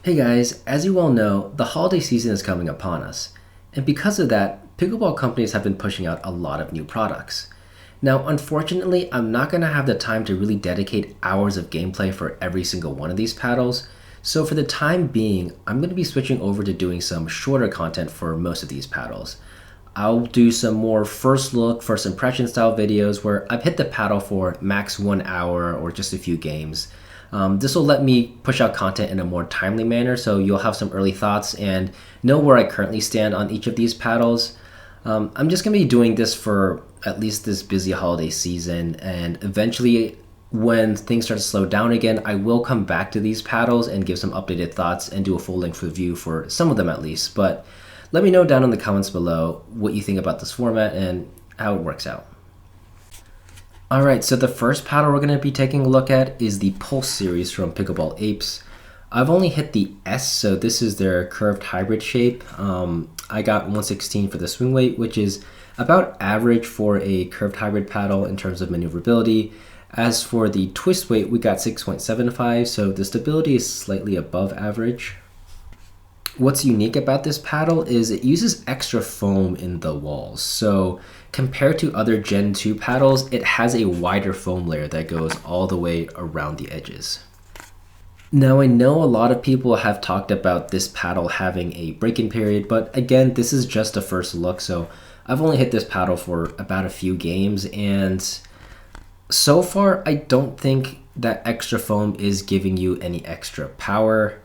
Hey guys, as you all know, the holiday season is coming upon us, and because of that, pickleball companies have been pushing out a lot of new products. Now, unfortunately, I'm not going to have the time to really dedicate hours of gameplay for every single one of these paddles, so for the time being, I'm going to be switching over to doing some shorter content for most of these paddles. I'll do some more first look, first impression style videos where I've hit the paddle for max 1 hour or just a few games. This will let me push out content in a more timely manner, so you'll have some early thoughts and know where I currently stand on each of these paddles. I'm just going to be doing this for at least this busy holiday season, and eventually, when things start to slow down again, I will come back to these paddles and give some updated thoughts and do a full length review for some of them at least. But let me know down in the comments below what you think about this format and how it works out. Alright, so the first paddle we're going to be taking a look at is the Pulse series from Pickleball Apes. I've only hit the S, so this is their curved hybrid shape. I got 116 for the swing weight, which is about average for a curved hybrid paddle in terms of maneuverability. As for the twist weight, we got 6.75, so the stability is slightly above average. What's unique about this paddle is it uses extra foam in the walls. So compared to other Gen 2 paddles, it has a wider foam layer that goes all the way around the edges. Now I know a lot of people have talked about this paddle having a break-in period, but again, this is just a first look, so I've only hit this paddle for about a few games, and so far I don't think that extra foam is giving you any extra power.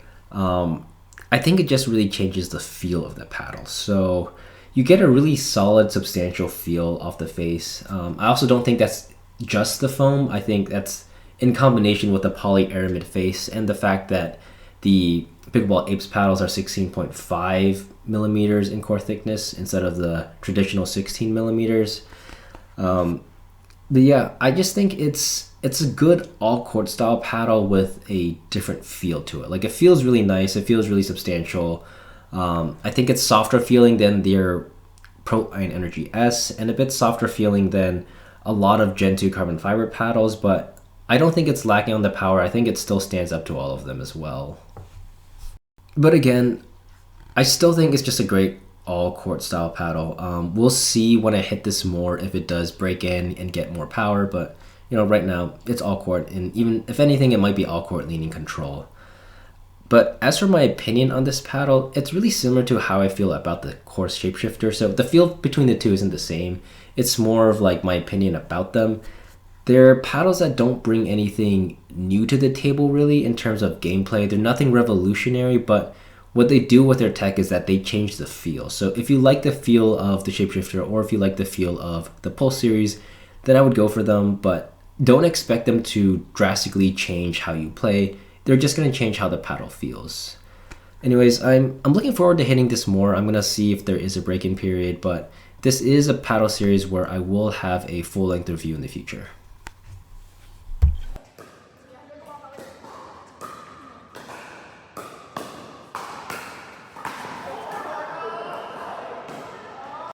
I think it just really changes the feel of the paddle. So you get a really solid, substantial feel off the face. I also don't think that's just the foam. I think that's in combination with the polyaramid face and the fact that the Pickleball Apes paddles are 16.5 millimeters in core thickness instead of the traditional 16 millimeters. But yeah, I just think it's a good all court style paddle with a different feel to it. Like, it feels really nice. It feels really substantial. I think it's softer feeling than their Pro Ion Energy S, and a bit softer feeling than a lot of Gen 2 carbon fiber paddles, but I don't think it's lacking on the power. I think it still stands up to all of them as well. But again, I still think it's just a great all court style paddle. We'll see when I hit this more if it does break in and get more power, but right now it's all court, and even if anything, it might be all court leaning control. But as for my opinion on this paddle, it's really similar to how I feel about the Course Shapeshifter. So the feel between the two isn't the same. It's more of like my opinion about them. They're paddles that don't bring anything new to the table really in terms of gameplay. They're nothing revolutionary, but what they do with their tech is that they change the feel. So if you like the feel of the Shapeshifter, or if you like the feel of the Pulse series, then I would go for them, but don't expect them to drastically change how you play. They're just going to change how the paddle feels. Anyways, I'm looking forward to hitting this more. I'm going to see if there is a break-in period, but this is a paddle series where I will have a full-length review in the future.